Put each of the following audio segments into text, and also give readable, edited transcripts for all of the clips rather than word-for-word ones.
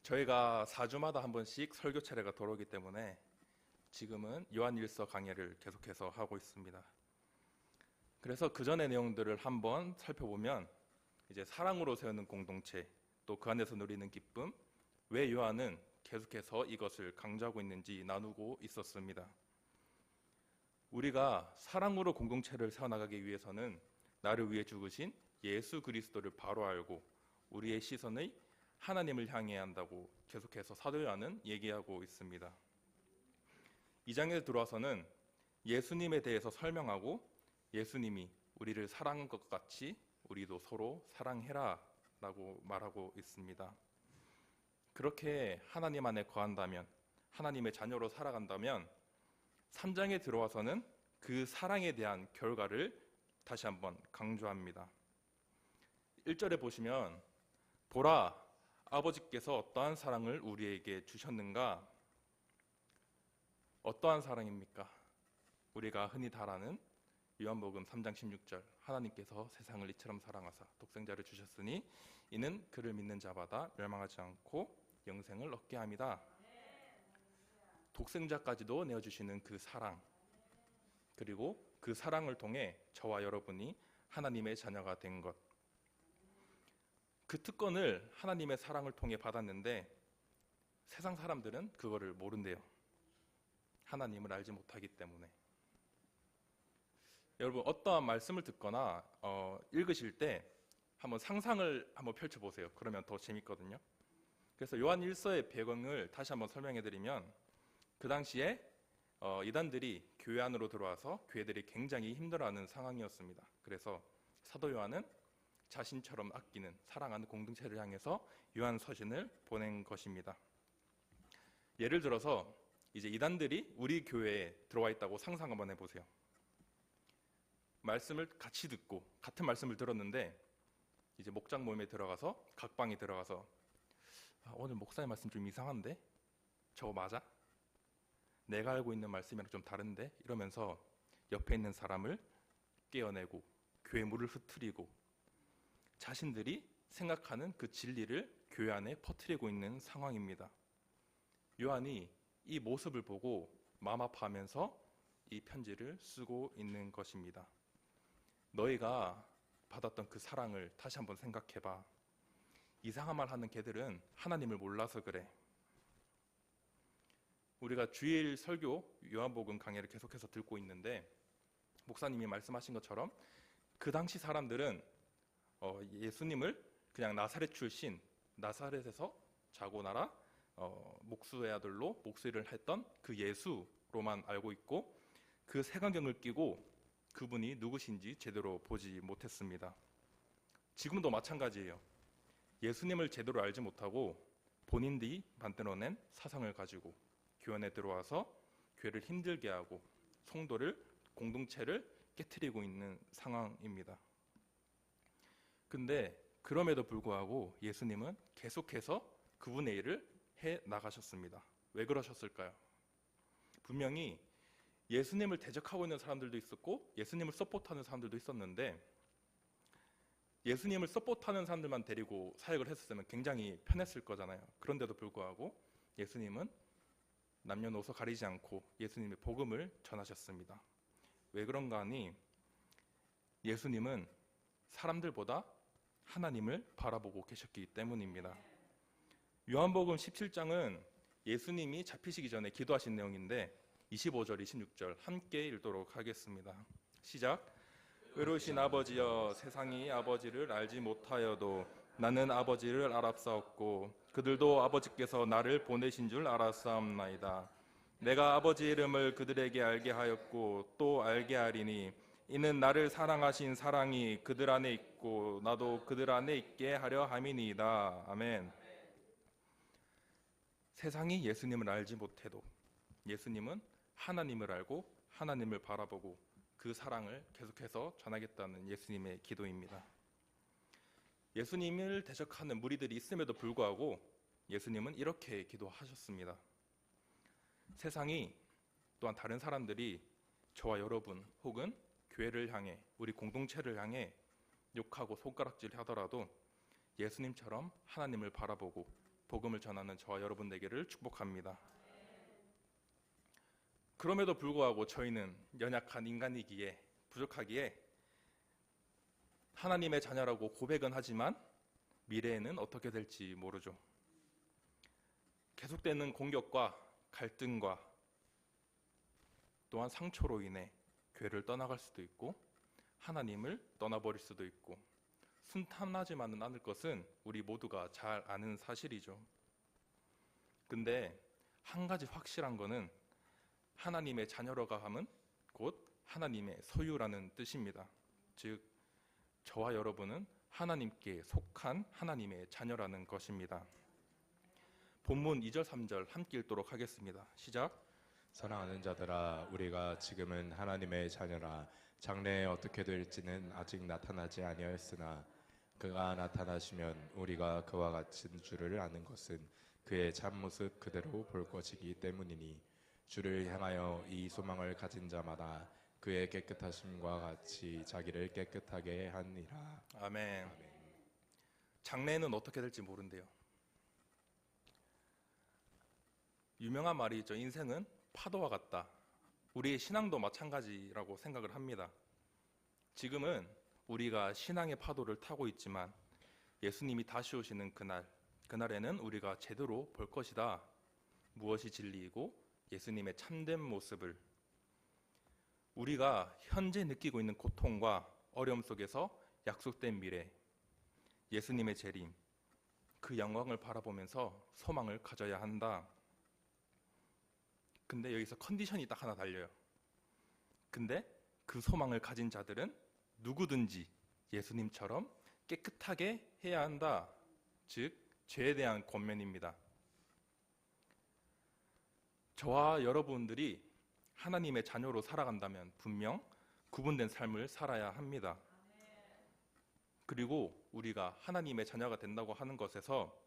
저희가 4주마다 한 번씩 설교 차례가 돌아오기 때문에 지금은 요한일서 강해를 계속해서 하고 있습니다. 그래서 그 전의 내용들을 한번 살펴보면 이제 사랑으로 세우는 공동체, 또 그 안에서 누리는 기쁨, 왜 요한은 계속해서 이것을 강조하고 있는지 나누고 있었습니다. 우리가 사랑으로 공동체를 세워나가기 위해서는 나를 위해 죽으신 예수 그리스도를 바로 알고 우리의 시선을 하나님을 향해야 한다고 계속해서 사도 요한은 얘기하고 있습니다. 이 장에 들어와서는 예수님에 대해서 설명하고 예수님이 우리를 사랑한 것 같이 우리도 서로 사랑해라 라고 말하고 있습니다. 그렇게 하나님 안에 거한다면, 하나님의 자녀로 살아간다면 3장에 들어와서는 그 사랑에 대한 결과를 다시 한번 강조합니다. 1절에 보시면 보라, 아버지께서 어떠한 사랑을 우리에게 주셨는가? 어떠한 사랑입니까? 우리가 흔히 다 아는 요한복음 3장 16절, 하나님께서 세상을 이처럼 사랑하사 독생자를 주셨으니 이는 그를 믿는 자마다 멸망하지 않고 영생을 얻게 합니다. 독생자까지도 내어주시는 그 사랑, 그리고 그 사랑을 통해 저와 여러분이 하나님의 자녀가 된 것, 그 특권을 하나님의 사랑을 통해 받았는데 세상 사람들은 그거를 모른대요. 하나님을 알지 못하기 때문에. 여러분, 어떠한 말씀을 듣거나 읽으실 때 한번 상상을 한번 펼쳐보세요. 그러면 더 재밌거든요. 그래서 요한 1서의 배경을 다시 한번 설명해드리면, 그 당시에 이단들이 교회 안으로 들어와서 교회들이 굉장히 힘들어하는 상황이었습니다. 그래서 사도 요한은 자신처럼 아끼는 사랑하는 공동체를 향해서 요한 서신을 보낸 것입니다. 예를 들어서 이제 이단들이 우리 교회에 들어와 있다고 상상 한번 해보세요. 말씀을 같이 듣고 같은 말씀을 들었는데 이제 목장 모임에 들어가서 각 방에 들어가서 오늘 목사님 말씀 좀 이상한데? 저거 맞아? 내가 알고 있는 말씀이랑 좀 다른데? 이러면서 옆에 있는 사람을 깨어내고 괴물을 흐트리고 자신들이 생각하는 그 진리를 교회 안에 퍼뜨리고 있는 상황입니다. 요한이 이 모습을 보고 마음 아파하면서 이 편지를 쓰고 있는 것입니다. 너희가 받았던 그 사랑을 다시 한번 생각해봐. 이상한 말 하는 걔들은 하나님을 몰라서 그래. 우리가 주일 설교 요한복음 강해를 계속해서 듣고 있는데 목사님이 말씀하신 것처럼 그 당시 사람들은 예수님을 그냥 나사렛 출신, 나사렛에서 자고 나라 목수의 아들로 목수일을 했던 그 예수로만 알고 있고 그 색안경을 끼고 그분이 누구신지 제대로 보지 못했습니다. 지금도 마찬가지예요. 예수님을 제대로 알지 못하고 본인들이 만들어낸 사상을 가지고 교회 들어와서 교회를 힘들게 하고 성도를, 공동체를 깨트리고 있는 상황입니다. 근데 그럼에도 불구하고 예수님은 계속해서 그분의 일을 해 나가셨습니다. 왜 그러셨을까요? 분명히 예수님을 대적하고 있는 사람들도 있었고 예수님을 서포트하는 사람들도 있었는데 예수님을 서포트하는 사람들만 데리고 사역을 했었으면 굉장히 편했을 거잖아요. 그런데도 불구하고 예수님은 남녀노소 가리지 않고 예수님의 복음을 전하셨습니다. 왜 그런가 하니 예수님은 사람들보다 하나님을 바라보고 계셨기 때문입니다. 요한복음 17장은 예수님이 잡히시기 전에 기도하신 내용인데 25절, 26절 함께 읽도록 하겠습니다. 시작. 의로우신 아버지여, 세상이 아버지를 알지 못하여도 나는 아버지를 알았사옵고 그들도 아버지께서 나를 보내신 줄 알았사옵나이다. 내가 아버지의 이름을 그들에게 알게 하였고 또 알게 하리니 이는 나를 사랑하신 사랑이 그들 안에 있고 나도 그들 안에 있게 하려 함이니이다. 아멘. 세상이 예수님을 알지 못해도 예수님은 하나님을 알고 하나님을 바라보고 그 사랑을 계속해서 전하겠다는 예수님의 기도입니다. 예수님을 대적하는 무리들이 있음에도 불구하고 예수님은 이렇게 기도하셨습니다. 세상이 또한 다른 사람들이 저와 여러분 혹은 교회를 향해 우리 공동체를 향해 욕하고 손가락질 하더라도 예수님처럼 하나님을 바라보고 복음을 전하는 저와 여러분 되기를 축복합니다. 그럼에도 불구하고 저희는 연약한 인간이기에 부족하기에 하나님의 자녀라고 고백은 하지만 미래에는 어떻게 될지 모르죠. 계속되는 공격과 갈등과 또한 상처로 인해 교회를 떠나갈 수도 있고 하나님을 떠나버릴 수도 있고 순탄하지만은 않을 것은 우리 모두가 잘 아는 사실이죠. 근데 한 가지 확실한 거는 하나님의 자녀라고 함은 곧 하나님의 소유라는 뜻입니다. 즉 저와 여러분은 하나님께 속한 하나님의 자녀라는 것입니다. 본문 2절 3절 함께 읽도록 하겠습니다. 시작. 사랑하는 자들아, 우리가 지금은 하나님의 자녀라. 장래에 어떻게 될지는 아직 나타나지 아니하였으나 그가 나타나시면 우리가 그와 같은 줄을 아는 것은 그의 참모습 그대로 볼 것이기 때문이니 주를 향하여 이 소망을 가진 자마다 그의 깨끗하심과 같이 자기를 깨끗하게 하니라. 아멘. 장래에는 어떻게 될지 모른대요. 유명한 말이 있죠. 인생은 파도와 같다. 우리의 신앙도 마찬가지라고 생각을 합니다. 지금은 우리가 신앙의 파도를 타고 있지만 예수님이 다시 오시는 그날에는 우리가 제대로 볼 것이다. 무엇이 진리이고 예수님의 참된 모습을, 우리가 현재 느끼고 있는 고통과 어려움 속에서 약속된 미래, 예수님의 재림, 그 영광을 바라보면서 소망을 가져야 한다. 근데 여기서 컨디션이 딱 하나 달려요. 근데 그 소망을 가진 자들은 누구든지 예수님처럼 깨끗하게 해야 한다. 즉 죄에 대한 권면입니다. 저와 여러분들이 하나님의 자녀로 살아간다면 분명 구분된 삶을 살아야 합니다. 그리고 우리가 하나님의 자녀가 된다고 하는 것에서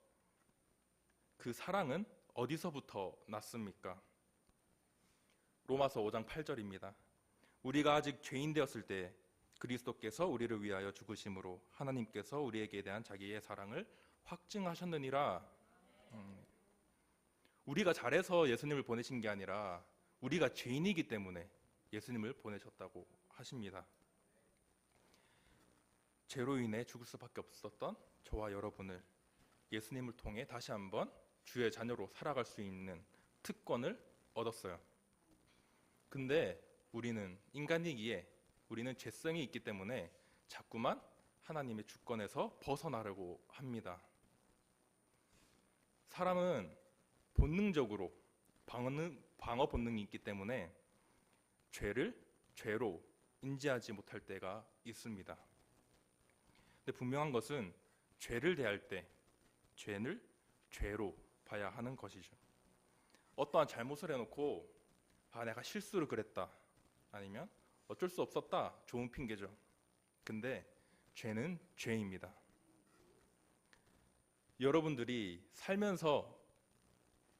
그 사랑은 어디서부터 났습니까? 로마서 5장 8절입니다. 우리가 아직 죄인 되었을 때 그리스도께서 우리를 위하여 죽으심으로 하나님께서 우리에게 대한 자기의 사랑을 확증하셨느니라. 우리가 잘해서 예수님을 보내신 게 아니라 우리가 죄인이기 때문에 예수님을 보내셨다고 하십니다. 죄로 인해 죽을 수밖에 없었던 저와 여러분을 예수님을 통해 다시 한번 주의 자녀로 살아갈 수 있는 특권을 얻었어요. 근데 우리는 인간이기에 우리는 죄성이 있기 때문에 자꾸만 하나님의 주권에서 벗어나려고 합니다. 사람은 본능적으로 방어 본능이 있기 때문에 죄를 죄로 인지하지 못할 때가 있습니다. 근데 분명한 것은 죄를 대할 때 죄를 죄로 봐야 하는 것이죠. 어떠한 잘못을 해놓고 내가 실수를 그랬다, 아니면 어쩔 수 없었다, 좋은 핑계죠. 근데 죄는 죄입니다. 여러분들이 살면서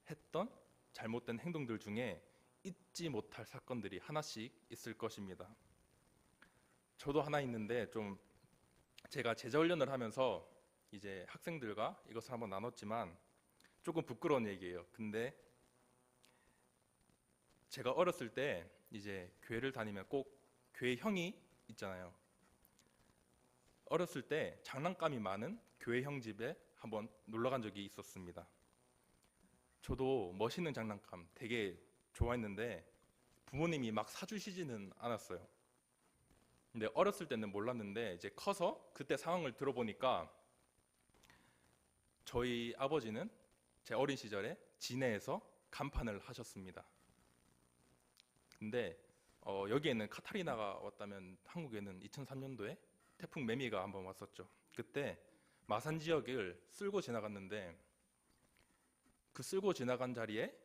했던 잘못된 행동들 중에 잊지 못할 사건들이 하나씩 있을 것입니다. 저도 하나 있는데, 좀 제가 제자훈련을 하면서 이제 학생들과 이것을 한번 나눴지만 조금 부끄러운 얘기예요. 근데 제가 어렸을 때 이제 교회를 다니면 꼭 교회 형이 있잖아요. 어렸을 때 장난감이 많은 교회 형 집에 한번 놀러 간 적이 있었습니다. 저도 멋있는 장난감 되게 좋아했는데 부모님이 막 사주시지는 않았어요. 근데 어렸을 때는 몰랐는데 이제 커서 그때 상황을 들어보니까 저희 아버지는 제 어린 시절에 진해에서 간판을 하셨습니다. 근데 여기에는 카타리나가 왔다면 한국에는 2003년도에 태풍 매미가 한번 왔었죠. 그때 마산 지역을 쓸고 지나갔는데 그 쓸고 지나간 자리에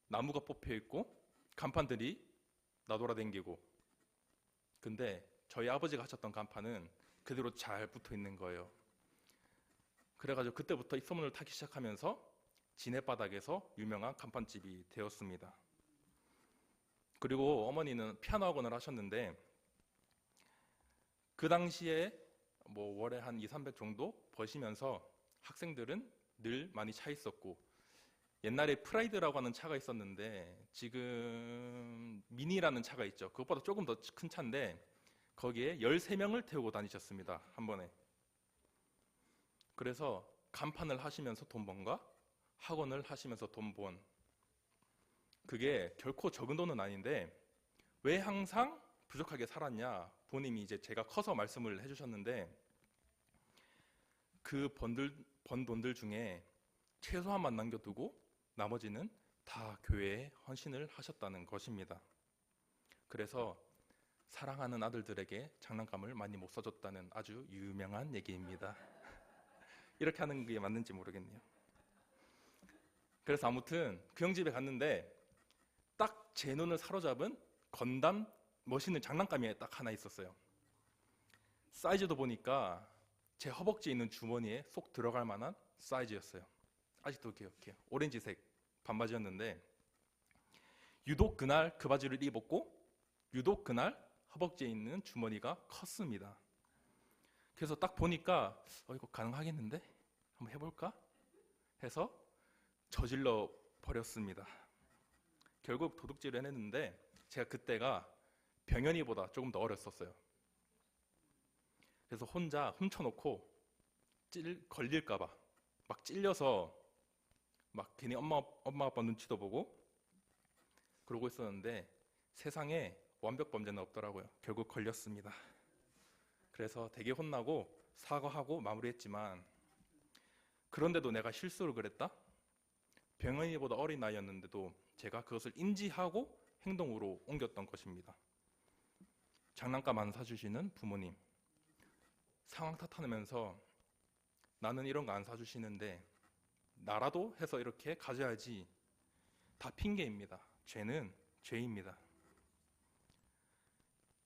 나무가 뽑혀 있고 간판들이 나돌아다니고, 근데 저희 아버지가 하셨던 간판은 그대로 잘 붙어 있는 거예요. 그래가지고 그때부터 이 소문을 타기 시작하면서 진해바닥에서 유명한 간판집이 되었습니다. 그리고 어머니는 피아노 학원을 하셨는데 그 당시에 뭐 월에 한 200~300 정도 버시면서 학생들은 늘 많이 차 있었고, 옛날에 프라이드라고 하는 차가 있었는데 지금 미니라는 차가 있죠. 그것보다 조금 더 큰 차인데 거기에 13명을 태우고 다니셨습니다. 한 번에. 그래서 간판을 하시면서 돈 번가, 학원을 하시면서 돈 번. 그게 결코 적은 돈은 아닌데 왜 항상 부족하게 살았냐? 부모님이 이제 제가 커서 말씀을 해주셨는데 그 번 돈들 중에 최소한만 남겨두고 나머지는 다 교회에 헌신을 하셨다는 것입니다. 그래서 사랑하는 아들들에게 장난감을 많이 못 사줬다는 아주 유명한 얘기입니다. 이렇게 하는 게 맞는지 모르겠네요. 그래서 아무튼 그 형 집에 갔는데 딱 제 눈을 사로잡은 건담 멋있는 장난감이 딱 하나 있었어요. 사이즈도 보니까 제 허벅지에 있는 주머니에 쏙 들어갈 만한 사이즈였어요. 아직도 기억해요. 오렌지색 반바지였는데 유독 그날 그 바지를 입었고 유독 그날 허벅지에 있는 주머니가 컸습니다. 그래서 딱 보니까 이거 가능하겠는데? 한번 해볼까? 해서 저질러 버렸습니다. 결국 도둑질을 해냈는데 제가 그때가 병현이보다 조금 더 어렸었어요. 그래서 혼자 훔쳐놓고 걸릴까봐 막 찔려서 막 괜히 엄마 아빠 눈치도 보고 그러고 있었는데 세상에 완벽 범죄는 없더라고요. 결국 걸렸습니다. 그래서 되게 혼나고 사과하고 마무리했지만 그런데도 내가 실수를 그랬다? 병현이보다 어린 나이였는데도 제가 그것을 인지하고 행동으로 옮겼던 것입니다. 장난감 안 사주시는 부모님, 상황 탓하면서 나는 이런 거 안 사주시는데 나라도 해서 이렇게 가져야지. 다 핑계입니다. 죄는 죄입니다.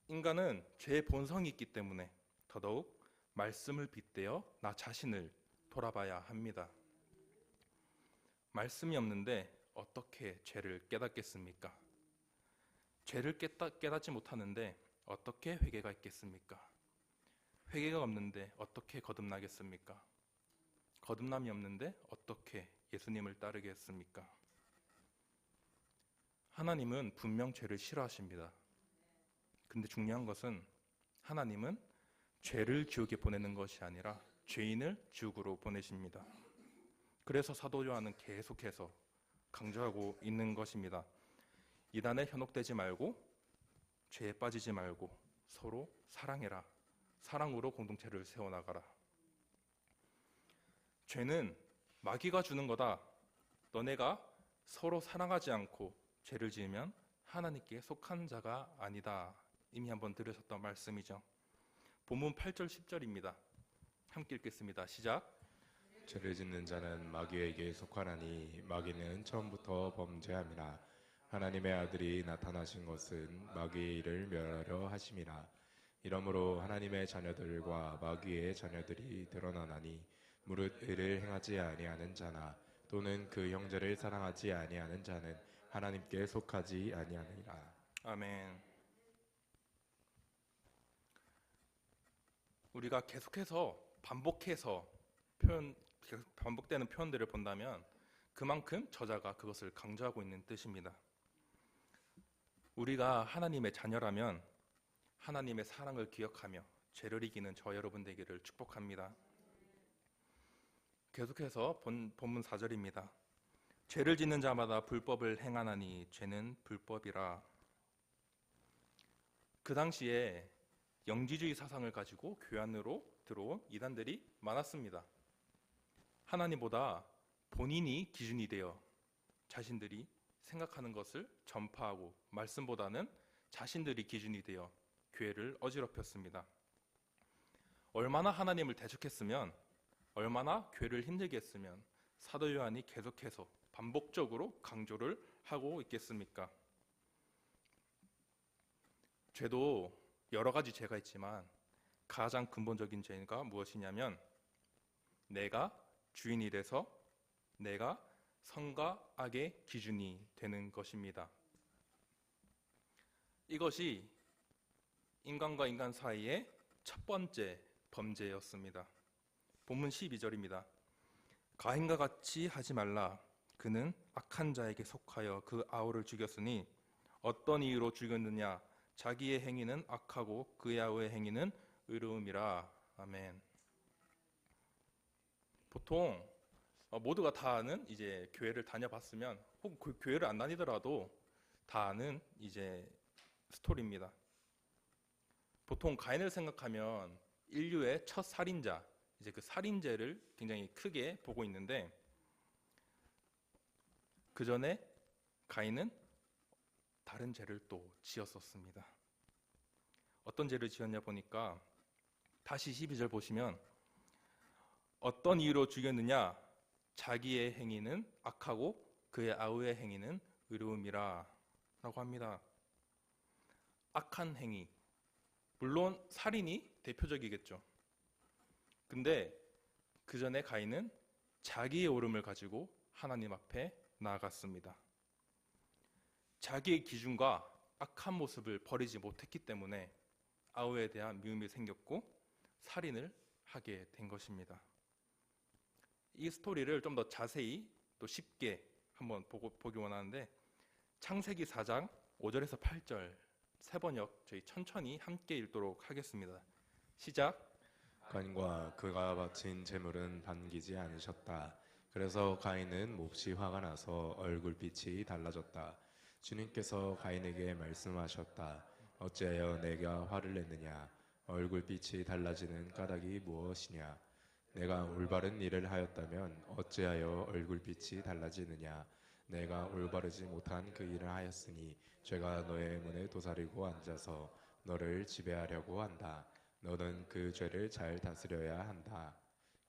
인간은 죄의 본성이 있기 때문에 더더욱 말씀을 빗대어 나 자신을 돌아봐야 합니다. 말씀이 없는데 어떻게 죄를 깨닫겠습니까? 죄를 깨닫지 못하는데 어떻게 회개가 있겠습니까? 회개가 없는데 어떻게 거듭나겠습니까? 거듭남이 없는데 어떻게 예수님을 따르겠습니까? 하나님은 분명 죄를 싫어하십니다. 근데 중요한 것은 하나님은 죄를 지옥에 보내는 것이 아니라 죄인을 지옥으로 보내십니다. 그래서 사도 요한은 계속해서 강조하고 있는 것입니다. 이단에 현혹되지 말고 죄에 빠지지 말고 서로 사랑해라. 사랑으로 공동체를 세워나가라. 죄는 마귀가 주는 거다. 너네가 서로 사랑하지 않고 죄를 지으면 하나님께 속한 자가 아니다. 이미 한번 들으셨던 말씀이죠. 본문 8절 10절입니다. 함께 읽겠습니다. 시작. 죄를 짓는 자는 마귀에게 속하나니 마귀는 처음부터 범죄함이라. 하나님의 아들이 나타나신 것은 마귀의 일을 멸하려 하심이라. 이러므로 하나님의 자녀들과 마귀의 자녀들이 드러나나니 무릇 의를 행하지 아니하는 자나 또는 그 형제를 사랑하지 아니하는 자는 하나님께 속하지 아니하느니라. 아멘. 우리가 계속해서 반복해서 반복되는 표현들을 본다면 그만큼 저자가 그것을 강조하고 있는 뜻입니다. 우리가 하나님의 자녀라면 하나님의 사랑을 기억하며 죄를 이기는 저 여러분 되기를 축복합니다. 계속해서 본문 4절입니다. 죄를 짓는 자마다 불법을 행하나니 죄는 불법이라. 그 당시에 영지주의 사상을 가지고 교회 안으로 들어온 이단들이 많았습니다. 하나님보다 본인이 기준이 되어 자신들이 생각하는 것을 전파하고 말씀보다는 자신들이 기준이 되어 교회를 어지럽혔습니다. 얼마나 하나님을 대적했으면 얼마나 교회를 힘들게 했으면 사도 요한이 계속해서 반복적으로 강조를 하고 있겠습니까? 죄도 여러 가지 죄가 있지만 가장 근본적인 죄가 무엇이냐면 내가 주인이 돼서 내가 선과 악의 기준이 되는 것입니다. 이것이 인간과 인간 사이의 첫 번째 범죄였습니다. 본문 12절입니다. 가인과 같이 하지 말라. 그는 악한 자에게 속하여 그 아우를 죽였으니 어떤 이유로 죽였느냐? 자기의 행위는 악하고 그의 아우의 행위는 의로움이라. 아멘. 보통 모두가 다 아는 이제 교회를 다녀봤으면 혹은 그 교회를 안 다니더라도 다 아는 이제 스토리입니다. 보통 가인을 생각하면 인류의 첫 살인자, 이제 그 살인죄를 굉장히 크게 보고 있는데 그 전에 가인은 다른 죄를 또 지었었습니다. 어떤 죄를 지었냐 보니까 다시 12절 보시면 어떤 이유로 죽였느냐? 자기의 행위는 악하고 그의 아우의 행위는 의로움이라 라고 합니다. 악한 행위, 물론 살인이 대표적이겠죠. 근데 그 전에 가인은 자기의 옳음을 가지고 하나님 앞에 나아갔습니다. 자기의 기준과 악한 모습을 버리지 못했기 때문에 아우에 대한 미움이 생겼고 살인을 하게 된 것입니다. 이 스토리를 좀 더 자세히 또 쉽게 한번 보기 원하는데 창세기 4장 5절에서 8절 세 번역 저희 천천히 함께 읽도록 하겠습니다. 시작. 가인과 그가 바친 제물은 반기지 않으셨다. 그래서 가인은 몹시 화가 나서 얼굴빛이 달라졌다. 주님께서 가인에게 말씀하셨다. 어찌하여 내가 화를 냈느냐? 얼굴빛이 달라지는 까닭이 무엇이냐? 내가 올바른 일을 하였다면 어찌하여 얼굴빛이 달라지느냐? 내가 올바르지 못한 그 일을 하였으니 죄가 너의 문에 도사리고 앉아서 너를 지배하려고 한다. 너는 그 죄를 잘 다스려야 한다.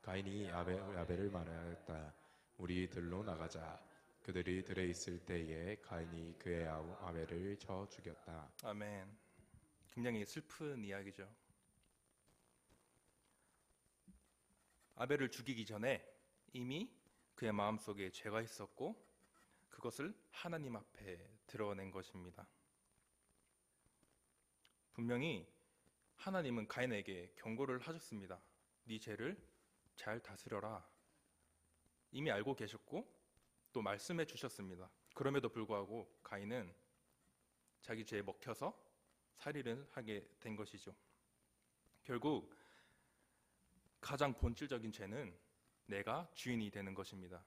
가인이 아벨을 말하였다. 우리 들로 나가자. 그들이 들에 있을 때에 가인이 그의 아우 아벨을 쳐 죽였다. 아멘. 굉장히 슬픈 이야기죠. 아벨을 죽이기 전에 이미 그의 마음속에 죄가 있었고 그것을 하나님 앞에 드러낸 것입니다. 분명히 하나님은 가인에게 경고를 하셨습니다. 네 죄를 잘 다스려라. 이미 알고 계셨고 또 말씀해 주셨습니다. 그럼에도 불구하고 가인은 자기 죄에 먹혀서 살인을 하게 된 것이죠. 결국 가장 본질적인 죄는 내가 주인이 되는 것입니다.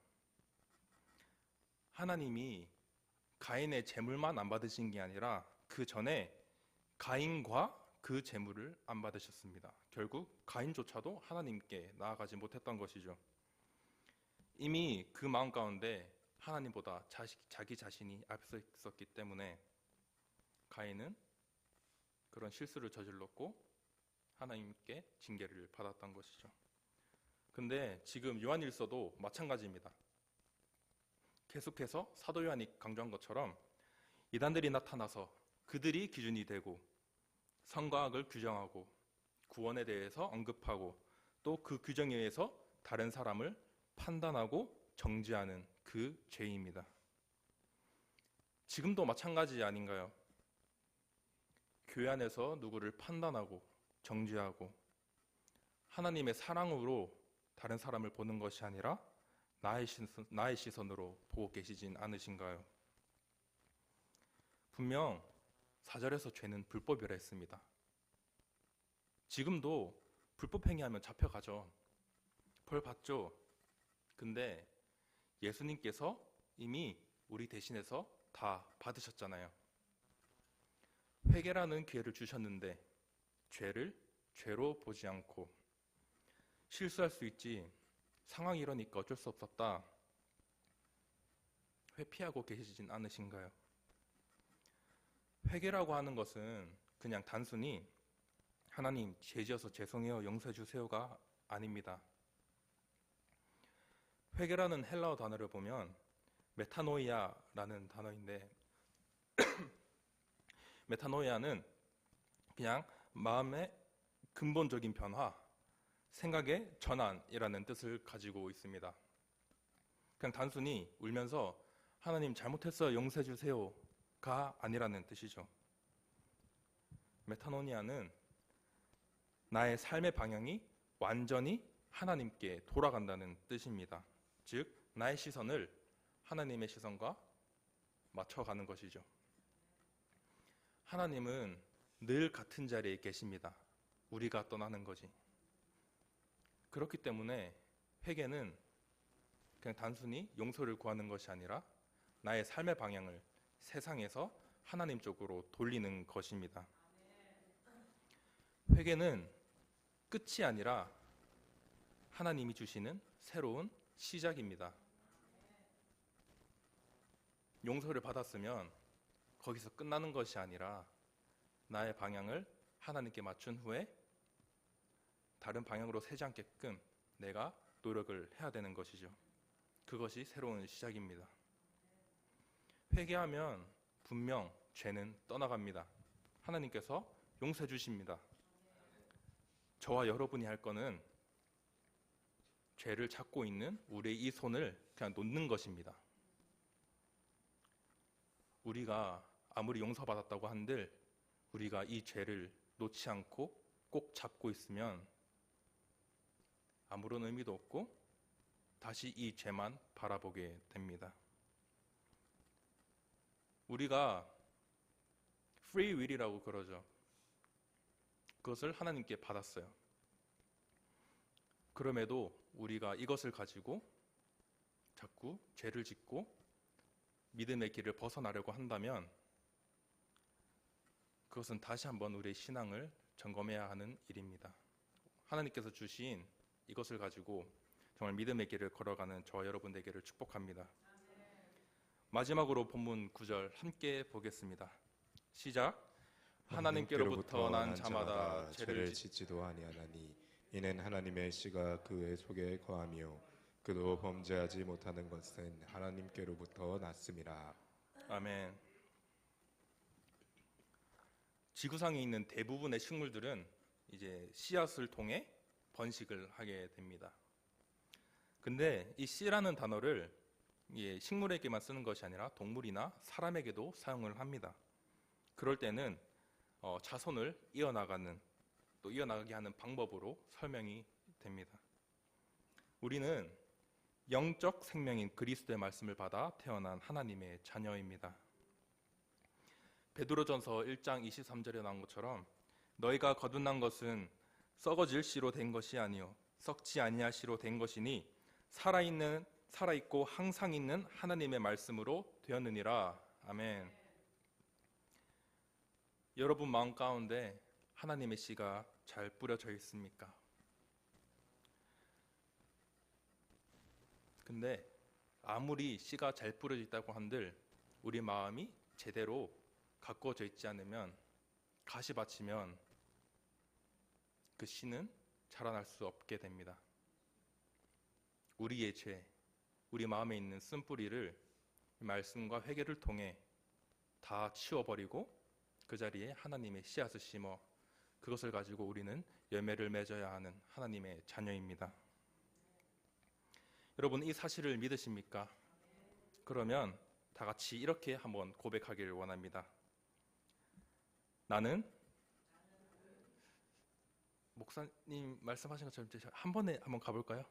하나님이 가인의 재물만 안 받으신 게 아니라 그 전에 가인과 그 재물을 안 받으셨습니다. 결국 가인조차도 하나님께 나아가지 못했던 것이죠. 이미 그 마음 가운데 하나님보다 자기 자신이 앞서 있었기 때문에 가인은 그런 실수를 저질렀고 하나님께 징계를 받았던 것이죠. 근데 지금 요한일서도 마찬가지입니다. 계속해서 사도 요한이 강조한 것처럼 이단들이 나타나서 그들이 기준이 되고 선과 악을 규정하고 구원에 대해서 언급하고 또 그 규정에 의해서 다른 사람을 판단하고 정죄하는 그 죄입니다. 지금도 마찬가지 아닌가요? 교회 안에서 누구를 판단하고 정죄하고 하나님의 사랑으로 다른 사람을 보는 것이 아니라 나의 시선으로 보고 계시진 않으신가요? 분명 4절에서 죄는 불법이라 했습니다. 지금도 불법 행위하면 잡혀가죠. 벌 받죠. 근데 예수님께서 이미 우리 대신해서 다 받으셨잖아요. 회개라는 기회를 주셨는데 죄를 죄로 보지 않고 실수할 수 있지, 상황이 이러니까 어쩔 수 없었다, 회피하고 계시진 않으신가요? 회개라고 하는 것은 그냥 단순히 하나님 죄지어서 죄송해요 용서해 주세요가 아닙니다. 회개라는 헬라어 단어를 보면 메타노이아라는 단어인데 메타노이아는 그냥 마음의 근본적인 변화, 생각의 전환이라는 뜻을 가지고 있습니다. 그냥 단순히 울면서 하나님 잘못했어요 용서해 주세요가 아니라는 뜻이죠. 메타노니아는 나의 삶의 방향이 완전히 하나님께 돌아간다는 뜻입니다. 즉 나의 시선을 하나님의 시선과 맞춰가는 것이죠. 하나님은 늘 같은 자리에 계십니다. 우리가 떠나는 거지. 그렇기 때문에 회개는 그냥 단순히 용서를 구하는 것이 아니라 나의 삶의 방향을 세상에서 하나님 쪽으로 돌리는 것입니다. 회개는 끝이 아니라 하나님이 주시는 새로운 시작입니다. 용서를 받았으면 거기서 끝나는 것이 아니라 나의 방향을 하나님께 맞춘 후에 다른 방향으로 새지 않게끔 내가 노력을 해야 되는 것이죠. 그것이 새로운 시작입니다. 회개하면 분명 죄는 떠나갑니다. 하나님께서 용서해 주십니다. 저와 여러분이 할 거는 죄를 찾고 있는 우리의 이 손을 그냥 놓는 것입니다. 우리가 아무리 용서받았다고 한들 우리가 이 죄를 놓지 않고 꼭 잡고 있으면 아무런 의미도 없고 다시 이 죄만 바라보게 됩니다. 우리가 free will이라고 그러죠. 그것을 하나님께 받았어요. 그럼에도 우리가 이것을 가지고 자꾸 죄를 짓고 믿음의 길을 벗어나려고 한다면 그것은 다시 한번 우리의 신앙을 점검해야 하는 일입니다. 하나님께서 주신 이것을 가지고 정말 믿음의 길을 걸어가는 저와 여러분 되기를 축복합니다. 마지막으로 본문 9절 함께 보겠습니다. 시작. 하나님께로부터 난 자마다 죄를 짓지도 아니하나니 이는 하나님의 씨가 그의 속에 거하며 그도 범죄하지 못하는 것은 하나님께로부터 났음이라. 아멘. 지구상에 있는 대부분의 식물들은 이제 씨앗을 통해 번식을 하게 됩니다. 근데 이 씨라는 단어를 식물에게만 쓰는 것이 아니라 동물이나 사람에게도 사용을 합니다. 그럴 때는 자손을 이어나가는 또 이어나가게 하는 방법으로 설명이 됩니다. 우리는 영적 생명인 그리스도의 말씀을 받아 태어난 하나님의 자녀입니다. 베드로전서 1장 23절에 나온 것처럼 너희가 거듭난 것은 썩어질 씨로 된 것이 아니요 썩지 아니할 씨로 된 것이니 살아있고 항상 있는 하나님의 말씀으로 되었느니라. 아멘. 여러분 마음 가운데 하나님의 씨가 잘 뿌려져 있습니까? 근데 아무리 씨가 잘 뿌려져 있다고 한들 우리 마음이 제대로 가꾸어져 있지 않으면 가시 받치면 그 씨는 자라날 수 없게 됩니다. 우리의 죄, 우리 마음에 있는 쓴뿌리를 말씀과 회개를 통해 다 치워버리고 그 자리에 하나님의 씨앗을 심어 그것을 가지고 우리는 열매를 맺어야 하는 하나님의 자녀입니다. 여러분 이 사실을 믿으십니까? 그러면 다 같이 이렇게 한번 고백하기를 원합니다. 나는 목사님 말씀하신 것처럼 한 번에 한번 가볼까요?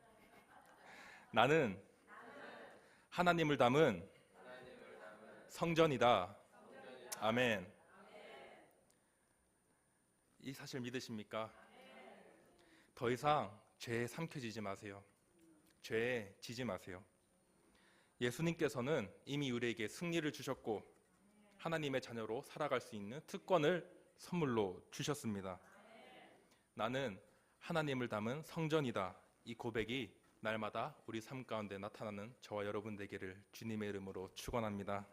나는 하나님을 담은 성전이다. 아멘. 이 사실 믿으십니까? 더 이상 죄에 삼켜지지 마세요. 죄에 지지 마세요. 예수님께서는 이미 우리에게 승리를 주셨고 하나님의 자녀로 살아갈 수 있는 특권을 선물로 주셨습니다. 나는 하나님을 담은 성전이다. 이 고백이 날마다 우리 삶 가운데 나타나는 저와 여러분 되기를 주님의 이름으로 축원합니다.